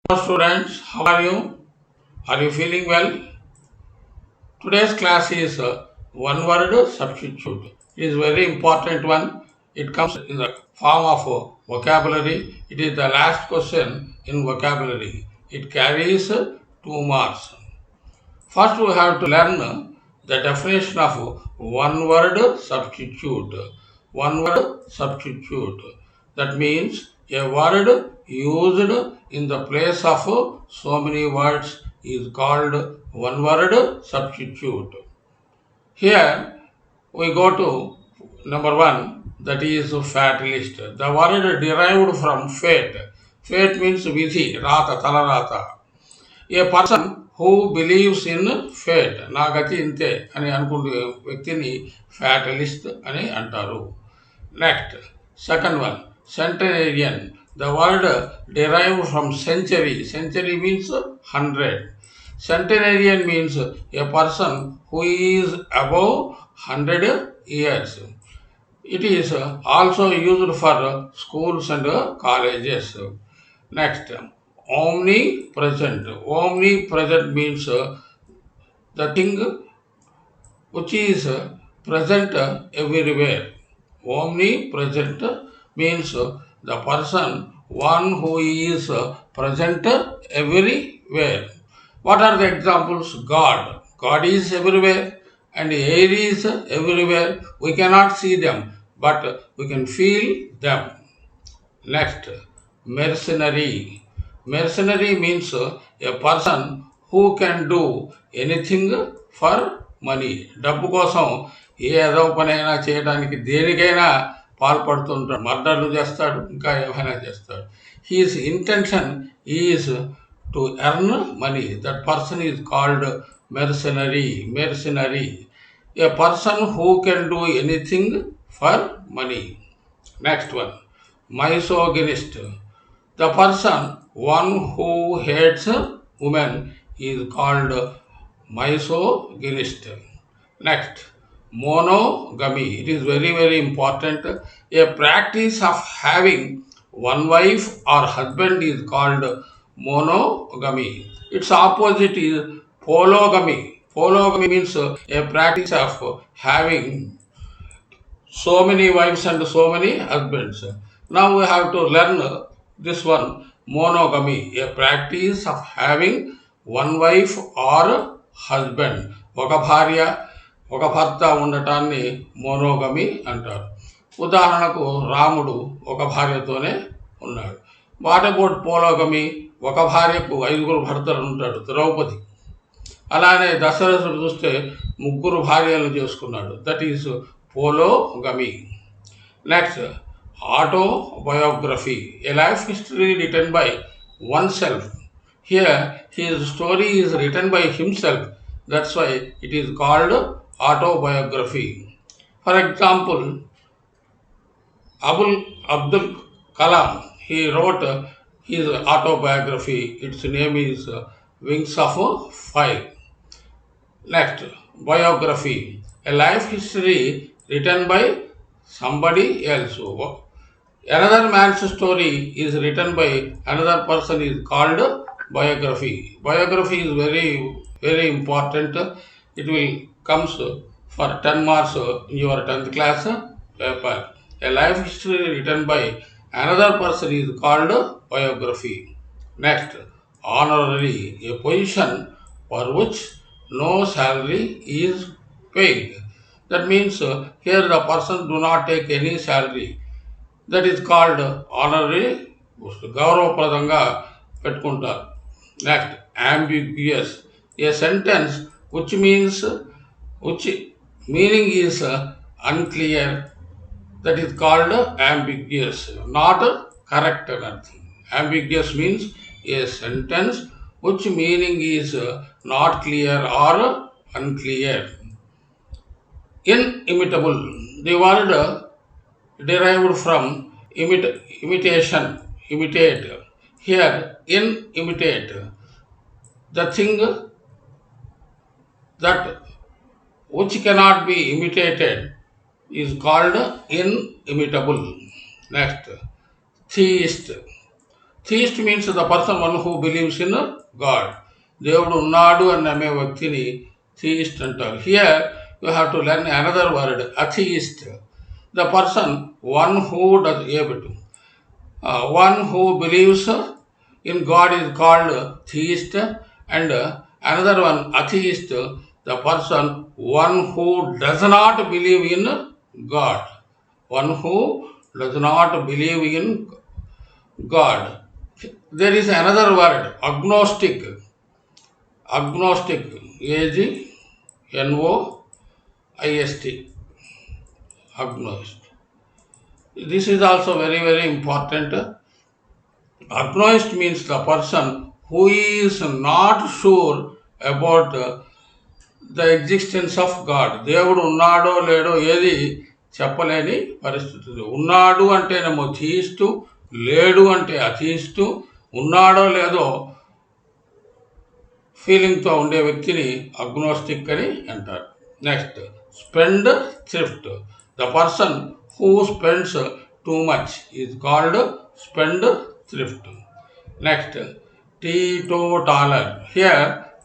Hello students, how are you? Are you feeling well? Today's class is one word substitute. It is very important one. It comes in the form of vocabulary. It is the last question in vocabulary. It carries 2 marks. First we have to learn the definition of one word substitute. One word substitute. That means a word used in the place of so many words is called one word substitute. Here we go to number one, that is fatalist. The word derived from fate. Fate means vidhi, rata, talarata. A person who believes in fate, నా గతి ఇంతే అని అనుకునే వ్యక్తిని fatalist అని అంటారు. Next second one, centenarian. The word derived from century. Century means 100. Centenarian means a person who is above 100 years. It is also used for schools and colleges. Next, omnipresent. Omnipresent means the thing which is present everywhere. Omnipresent means the person, one who is present everywhere. What are the examples? God. God is everywhere and air is everywhere. We cannot see them, but we can feel them. Next, mercenary. Mercenary means a person who can do anything for money. డబ్బు కోసం ఏదో పనైనా చేయడానికి దేనికైనా పాల్పడుతుంటాడు. మర్డర్లు చేస్తాడు, ఇంకా ఏమైనా చేస్తాడు. He's intention is to earn money. That person is called mercenary. Mercenary. A person who can do anything for money. Next one, misogynist. The person, one who hates women, is called misogynist. Next, monogamy. It is very, very important. A practice of having one wife or husband is called monogamy. Its opposite is polygamy. Polygamy means a practice of having so many wives and so many husbands. Now we have to learn this one, monogamy, a practice of having one wife or husband. ఒక భార్య ఒక భర్త ఉండటాన్ని మోనోగమి అంటారు. ఉదాహరణకు రాముడు ఒక భార్యతోనే ఉన్నాడు. What about polygamy? ఒక భార్యకు 5 భర్తలు ఉంటాడు, ద్రౌపది. అలానే దశరథుడు చూస్తే 3 భార్యలను చేసుకున్నాడు. That is polygamy. Next, autobiography, a life history written by oneself. Here, his story is written by himself. That's why it is called autobiography. For example, Abdul Kalam, he wrote his autobiography. Its name is Wings of Fire. Next, biography, a life history written by somebody else. Another man's story is written by another person is called biography. Biography is very, very important. It will comes for 10 marks in your 10th class paper. A life history written by another person is called biography. Next, honorary, a position for which no salary is paid. That means here the person do not take any salary. That is called honorary post. గౌరవప్రదంగా పెట్టుకుంటారు. Next, ambiguous, a sentence which meaning is unclear. That is called ambiguous, not correct. Ambiguous means a sentence which meaning is not clear or unclear. Inimitable. The word derived from imitation, imitate. Here, imitate. The thing that which cannot be imitated is called inimitable. Next, theist. Theist means the person one who believes in God. దేవుడు ఉన్నాడు అని నమ్మే వ్యక్తిని theist అంటారు. Here you have to learn another word, atheist. The person one who does able to one who believes in God is called theist, and another one atheist, the person one who does not believe in God. One who does not believe in God. There is another word, agnostic. Agnostic, A-G-N-O-I-S-T, agnostic. This is also very, very important. Agnostic means the person who is not sure about the existence of God. దేవుడు ఉన్నాడో లేడో ఏది చెప్పలేని పరిస్థితులు. ఉన్నాడు అంటేనేమో థీయిస్టు, లేడు అంటే అథీయిస్టు. ఉన్నాడో లేదో ఫీలింగ్తో ఉండే వ్యక్తిని అగ్నోస్టిక్ అని అంటారు. Next, spend thrift. The person who spends too much is called spend thrift. Next, teetotaler. Here,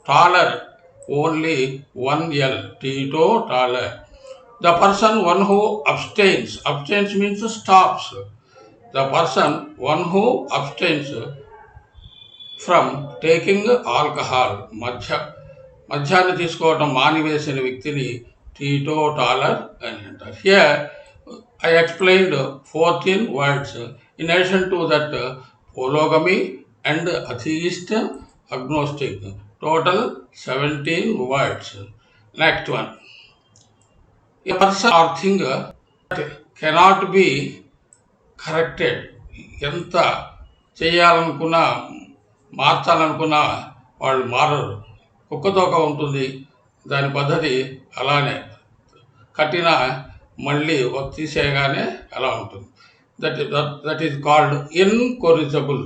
taler only one L, teetotaler. The person one who abstains. Abstains means stops. The person one who abstains from taking alcohol. మద్యాన్ని తీసుకోవటం మానివేసిన వ్యక్తిని టీటోటాలర్ అని అంటారు. Here, I explained 14 words. In addition to that, polygamy and atheist, agnostic. Total 17 words. Next one. A person or thing that cannot be corrected. ఎంత చేయాలనుకున్నా, మార్చాలనుకున్నా వాళ్ళు మారరు. కుక్కతోక ఉంటుంది, దాని పద్ధతి అలానే. కట్టిన మళ్ళీ తీసేయగానే అలా ఉంటుంది. That is called incorrigible.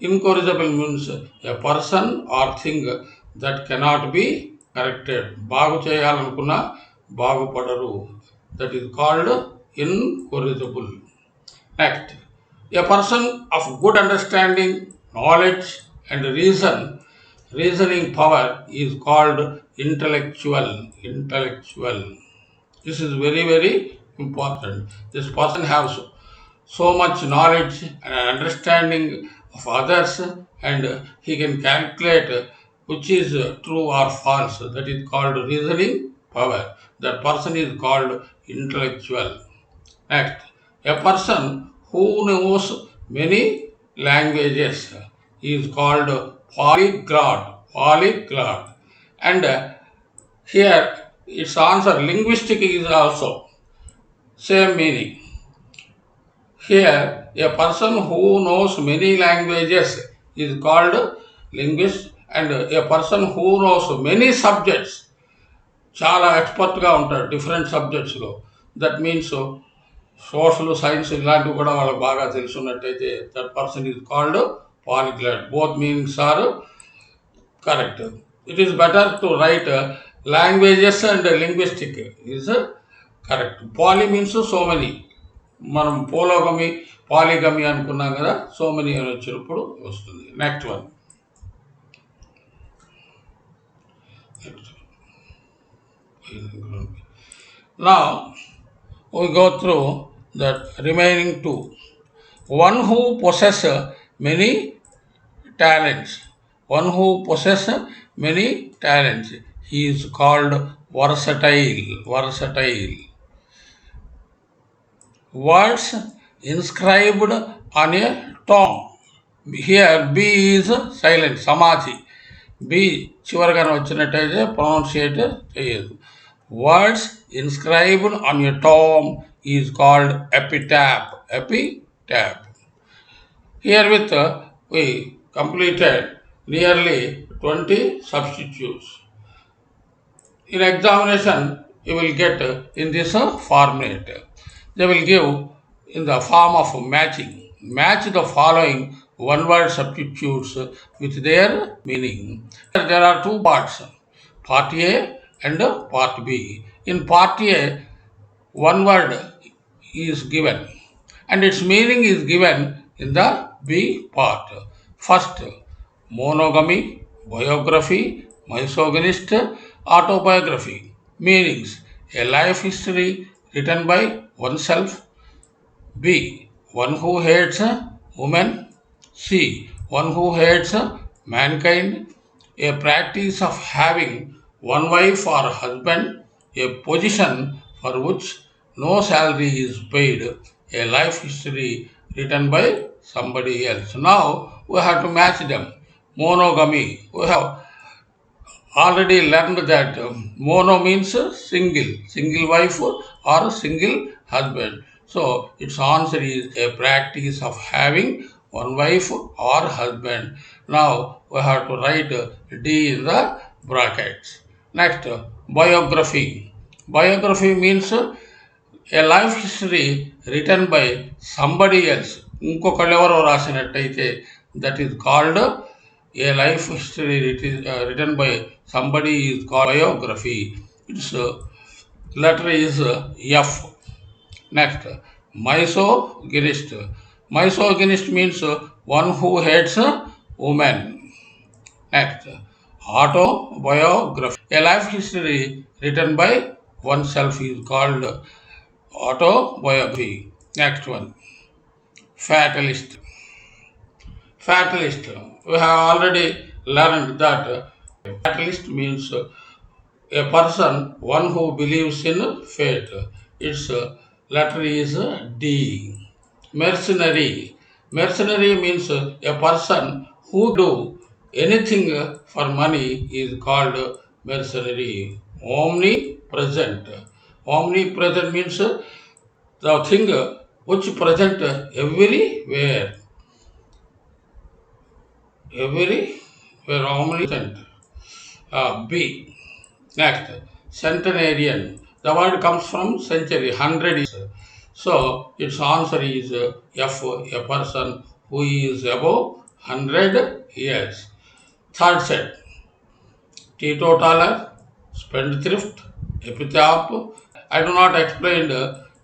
Incorrigible means a person or thing that cannot be corrected. బాగు చేయాలనుకున్నా బాగుపడరు. That is called incorrigible. Next, a person of good understanding, knowledge and reasoning power is called intellectual. This is very, very important. This person has so much knowledge and understanding of others, and he can calculate which is true or false. That is called reasoning power. That person is called intellectual. Next, a person who knows many languages is called polyglot. And here its answer, linguistic, is also same meaning. Here a person who knows many languages is called linguist, and a person who knows many subjects, చాలా ఎక్స్పర్ట్గా ఉంటాడు different సబ్జెక్ట్స్లో. That means social, science ఇలాంటివి కూడా వాళ్ళకి బాగా తెలుసున్నట్టయితే that person is called polyglot. Both meanings are correct. It is better to write languages and linguistic is correct. Poly means so many. మనం పాలిగమి అనుకున్నాం కదా, సో మెనీ అని వచ్చినప్పుడు వస్తుంది. Next one. Now we go through the remaining two. One who possesses many talents. He is called versatile. Words inscribed on a tomb. Here B is silent, సమాధి. B చివరిగా వచ్చినట్టయితే ప్రొనౌన్సియేట్ చేయదు. Words inscribed on a tomb is called epitaph. Herewith we completed nearly 20 substitutes. In examination, you will get in this format. They will give in the form of matching. Match the following one-word substitutes with their meaning. There are two parts, part A and part B. In part A, one word is given and its meaning is given in the B part. First, monogamy, biography, misogynist, autobiography. Meanings: a life history written by oneself. B. One who hates women. C. One who hates mankind. A practice of having one wife or husband. A position for which no salary is paid. A life history written by somebody else. Now we have to match them. Monogamy. We have already learned that mono means single wife or single husband. So its answer is a practice of having one wife or husband. Now we have to write D in the brackets. Next, biography. Biography means a life history written by somebody else. ఇంకొకళ్ళు ఎవరో రాసినట్టయితే that is called a life history written by somebody is called biography. Its letter is F. Next, misogynist. Misogynist means one who hates women. Next, autobiography. A life history written by oneself is called autobiography. Next one, fatalist. Fatalist. We have already learned that fatalist means a person, one who believes in fate. Its letter is D. Mercenary. Mercenary means a person who do anything for money is called mercenary. Omnipresent. Omnipresent means the thing which present everywhere. Everywhere, omnipresent. B. Next, centenarian. The word comes from century, 100 years. So its answer is F, a person who is above 100 years. Third set, teetotaler, spendthrift, epitaph. I do not explain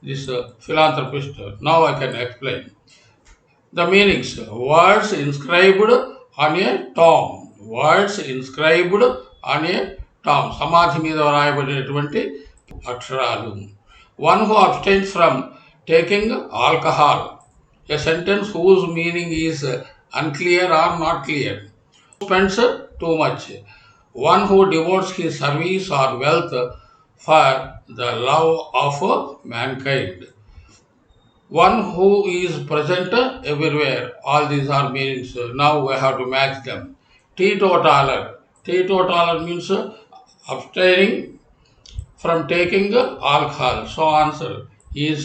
this philanthropist. Now I can explain. The meanings: words inscribed on a tomb. Words inscribed on a tomb. సమాధి మీద వ్రాయబడినటువంటి అక్షరాలు. One who abstains from taking alcohol. A sentence whose meaning is unclear or not clear. Spends too much. One who devotes his service or wealth for the love of mankind. One who is present everywhere. All these are meanings. Now we have to match them. Teetotaler. Teetotaler means abstaining from taking alcohol. So answer is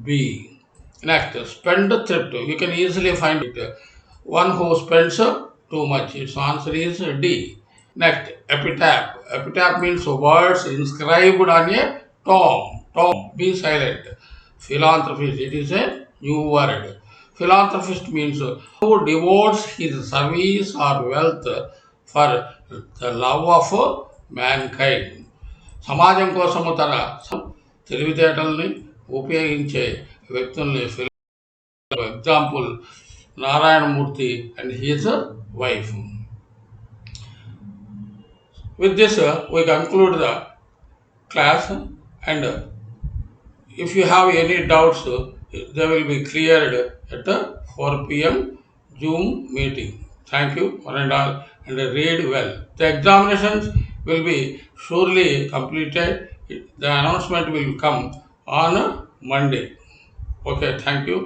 B. Next, spendthrift. You can easily find it. One who spends too much. Its answer is D. Next, epitaph. Epitaph means words inscribed on a tomb. Tomb. Be silent. Philanthropist. It is a new word. Philanthropist means who devotes his service or wealth for the love of mankind. సమాజం కోసము తన తెలివితేటల్ని ఉపయోగించే వ్యక్తుల్ని. Example, Narayana Murthy and his wife. With this, we conclude the class, and if you have any doubts, they will be cleared at 4 p.m. Zoom meeting. Thank you one and all, and read well. The examinations will be surely completed. The announcement will come on Monday. Okay, thank you.